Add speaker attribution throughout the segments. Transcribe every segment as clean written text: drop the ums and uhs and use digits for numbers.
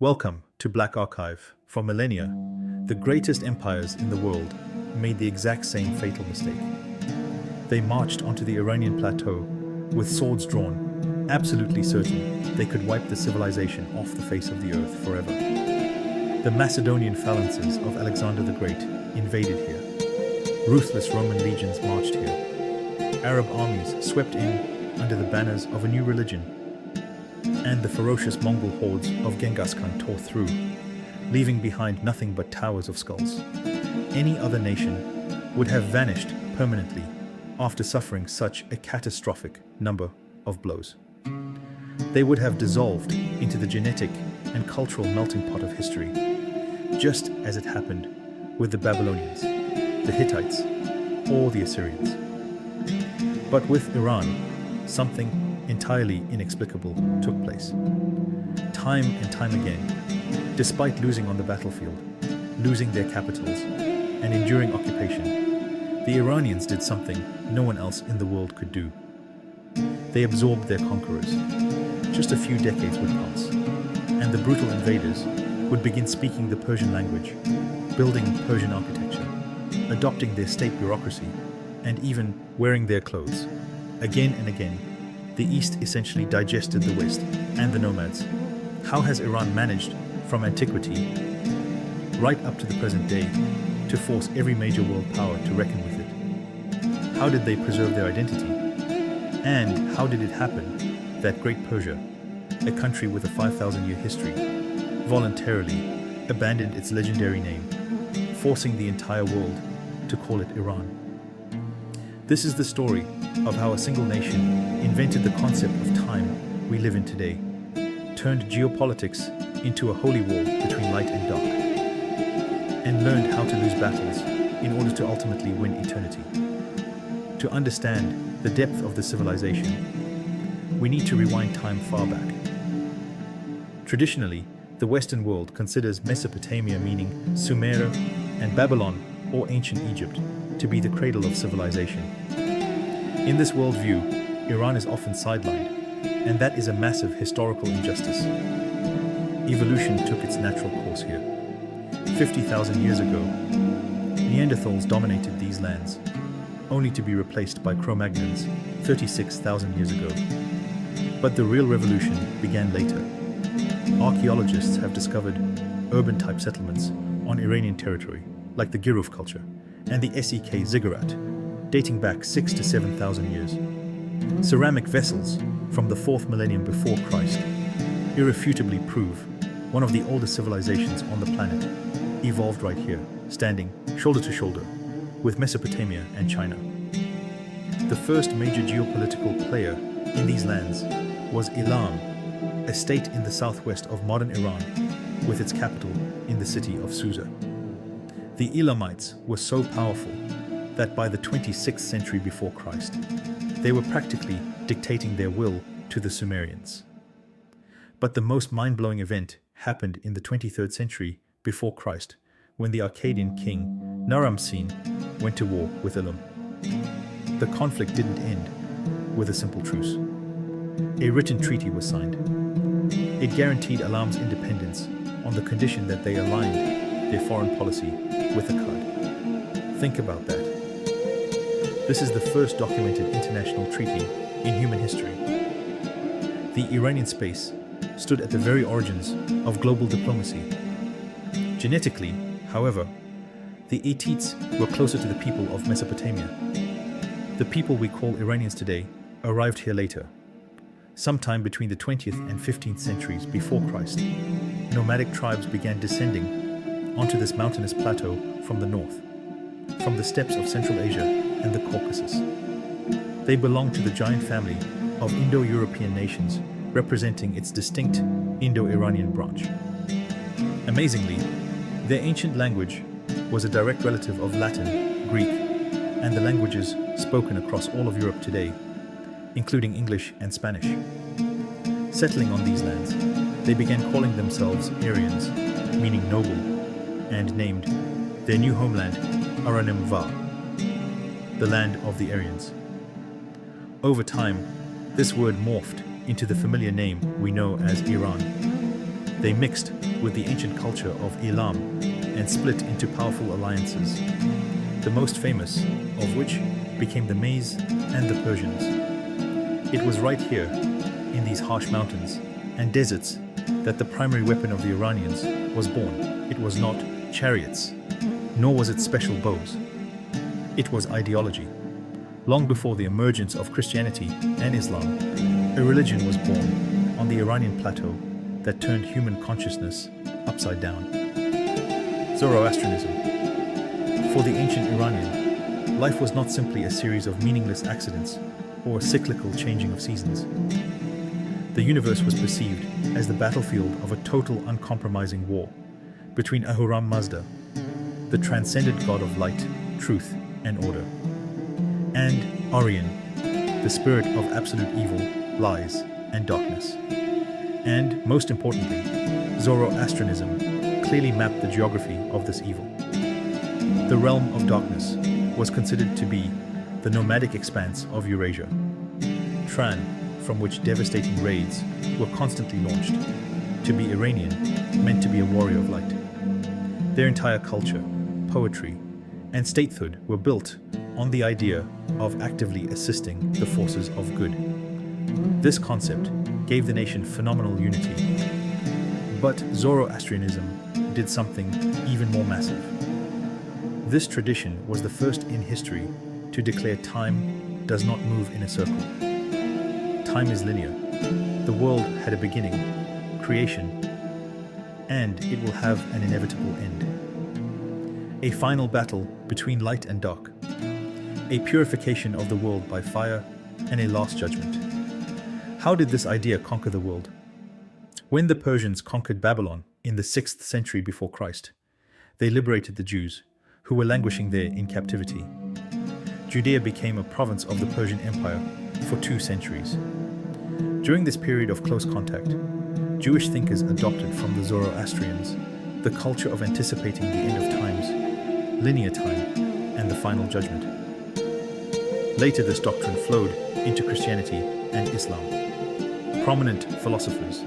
Speaker 1: Welcome to BlackArchive. For millennia, the greatest empires in the world made the exact same fatal mistake. They marched onto the Iranian plateau with swords drawn, absolutely certain they could wipe the civilization off the face of the earth forever. The Macedonian phalanxes of Alexander the Great invaded here. Ruthless Roman legions marched here. Arab armies swept in under the banners of a new religion. And the ferocious Mongol hordes of Genghis Khan tore through, leaving behind nothing but towers of skulls. Any other nation would have vanished permanently after suffering such a catastrophic number of blows. They would have dissolved into the genetic and cultural melting pot of history, just as it happened with the Babylonians, the Hittites, or the Assyrians. But with Iran, something entirely inexplicable took place. Time and time again, despite losing on the battlefield, losing their capitals, and enduring occupation, the Iranians did something no one else in the world could do. They absorbed their conquerors. Just a few decades would pass, and the brutal invaders would begin speaking the Persian language, building Persian architecture, adopting their state bureaucracy, and even wearing their clothes. Again and again, the East essentially digested the West and the nomads. How has Iran managed, from antiquity right up to the present day, to force every major world power to reckon with it? How did they preserve their identity? And how did it happen that Great Persia, a country with a 5,000-year history, voluntarily abandoned its legendary name, forcing the entire world to call it Iran? This is the story of how a single nation invented the concept of time we live in today, turned geopolitics into a holy war between light and dark, and learned how to lose battles in order to ultimately win eternity. To understand the depth of the civilization, we need to rewind time far back. Traditionally, the Western world considers Mesopotamia, meaning Sumer, and Babylon, or ancient Egypt, to be the cradle of civilization. In this worldview, Iran is often sidelined, and that is a massive historical injustice. Evolution took its natural course here. 50,000 years ago, Neanderthals dominated these lands, only to be replaced by Cro-Magnons 36,000 years ago. But the real revolution began later. Archaeologists have discovered urban-type settlements on Iranian territory, like the Giruf culture, and the SEK ziggurat, dating back 6,000 to 7,000 years. Ceramic vessels from the 4th millennium before Christ irrefutably prove one of the oldest civilizations on the planet evolved right here, standing shoulder to shoulder with Mesopotamia and China. The first major geopolitical player in these lands was Elam, a state in the southwest of modern Iran, with its capital in the city of Susa. The Elamites were so powerful that by the 26th century before Christ, they were practically dictating their will to the Sumerians. But the most mind-blowing event happened in the 23rd century before Christ, when the Akkadian king Naram-Sin went to war with Elam. The conflict didn't end with a simple truce. A written treaty was signed. It guaranteed Elam's independence on the condition that they aligned their foreign policy with Akkad. Think about that. This is the first documented international treaty in human history. The Iranian space stood at the very origins of global diplomacy. Genetically, however, the Hittites were closer to the people of Mesopotamia. The people we call Iranians today arrived here later. Sometime between the 20th and 15th centuries before Christ, nomadic tribes began descending onto this mountainous plateau from the north, from the steppes of Central Asia and the Caucasus. They belonged to the giant family of Indo-European nations, representing its distinct Indo-Iranian branch. Amazingly, their ancient language was a direct relative of Latin, Greek, and the languages spoken across all of Europe today, including English and Spanish. Settling on these lands, they began calling themselves Aryans, meaning noble, and named their new homeland Aranimva, the land of the Aryans. Over time, this word morphed into the familiar name we know as Iran. They mixed with the ancient culture of Elam and split into powerful alliances, the most famous of which became the Maids and the Persians. It was right here, in these harsh mountains and deserts, that the primary weapon of the Iranians was born. It was not chariots, nor was it special bows. It was ideology. Long before the emergence of Christianity and Islam, a religion was born on the Iranian plateau that turned human consciousness upside down. Zoroastrianism. For the ancient Iranian, life was not simply a series of meaningless accidents or a cyclical changing of seasons. The universe was perceived as the battlefield of a total uncompromising war between Ahura Mazda, the transcendent god of light, truth, and order, and Orion, the spirit of absolute evil, lies, and darkness. And, most importantly, Zoroastrianism clearly mapped the geography of this evil. The realm of darkness was considered to be the nomadic expanse of Eurasia, Tran, from which devastating raids were constantly launched. To be Iranian meant to be a warrior of light. Their entire culture, poetry, and statehood were built on the idea of actively assisting the forces of good. This concept gave the nation phenomenal unity. But Zoroastrianism did something even more massive. This tradition was the first in history to declare time does not move in a circle. Time is linear. The world had a beginning, creation, and it will have an inevitable end. A final battle between light and dark, a purification of the world by fire, and a last judgment. How did this idea conquer the world? When the Persians conquered Babylon in the 6th century before Christ, they liberated the Jews, who were languishing there in captivity. Judea became a province of the Persian Empire for 2 centuries. During this period of close contact, Jewish thinkers adopted from the Zoroastrians the culture of anticipating the end of times, linear time, and the final judgment. Later, this doctrine flowed into Christianity and Islam. Prominent philosophers,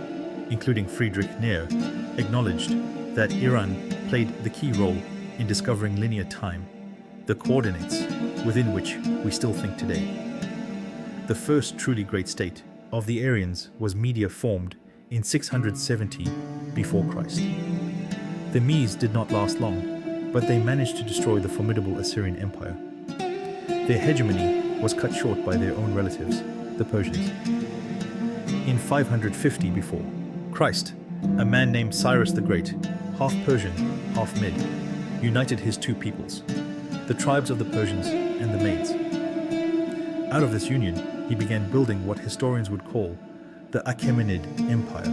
Speaker 1: including Friedrich Nietzsche, acknowledged that Iran played the key role in discovering linear time, the coordinates within which we still think today. The first truly great state of the Aryans was Media, formed in 670 before Christ. The Medes did not last long, but they managed to destroy the formidable Assyrian Empire. Their hegemony was cut short by their own relatives, the Persians. In 550 before Christ, a man named Cyrus the Great, half Persian, half Mede, united his 2 peoples, the tribes of the Persians and the Medes. Out of this union, he began building what historians would call the Achaemenid Empire,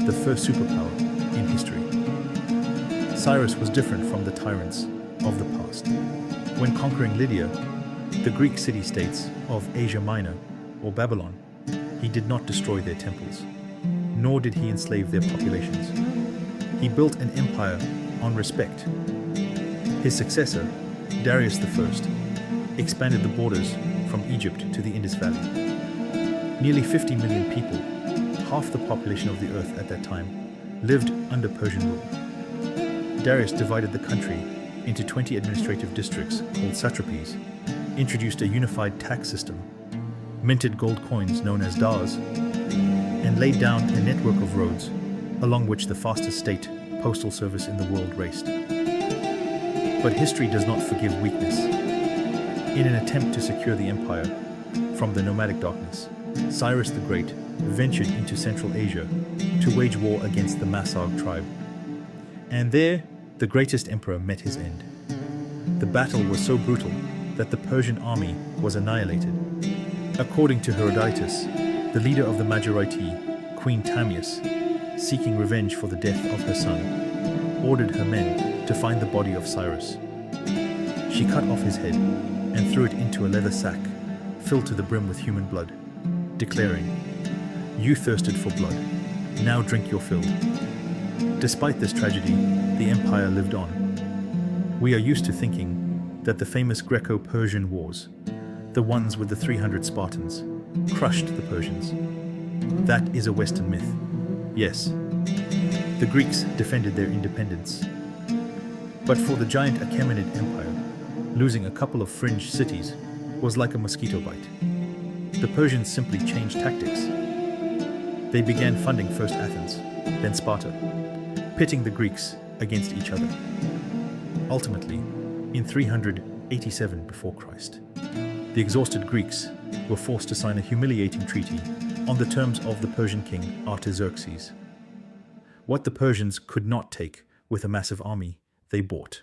Speaker 1: the first superpower in history. Cyrus was different from the tyrants of the past. When conquering Lydia, the Greek city-states of Asia Minor, or Babylon, he did not destroy their temples, nor did he enslave their populations. He built an empire on respect. His successor, Darius I, expanded the borders from Egypt to the Indus Valley. Nearly 50 million people, half the population of the earth at that time, lived under Persian rule. Darius divided the country into 20 administrative districts called satrapies, introduced a unified tax system, minted gold coins known as dars, and laid down a network of roads along which the fastest state postal service in the world raced. But history does not forgive weakness. In an attempt to secure the empire from the nomadic darkness, Cyrus the Great ventured into Central Asia to wage war against the Masag tribe. And there, the greatest emperor met his end. The battle was so brutal that the Persian army was annihilated. According to Herodotus, the leader of the Majority, Queen Tamias, seeking revenge for the death of her son, ordered her men to find the body of Cyrus. She cut off his head and threw it into a leather sack filled to the brim with human blood, declaring, "You thirsted for blood, now drink your fill." Despite this tragedy, the empire lived on. We are used to thinking that the famous Greco-Persian wars, the ones with the 300 Spartans, crushed the Persians. That is a Western myth. Yes, The Greeks defended their independence. But for the giant Achaemenid Empire, losing a couple of fringe cities was like a mosquito bite. The Persians simply changed tactics. They began funding first Athens, then Sparta, pitting the Greeks against each other. Ultimately, in 387 before Christ, the exhausted Greeks were forced to sign a humiliating treaty on the terms of the Persian king Artaxerxes. What the Persians could not take with a massive army, they bought.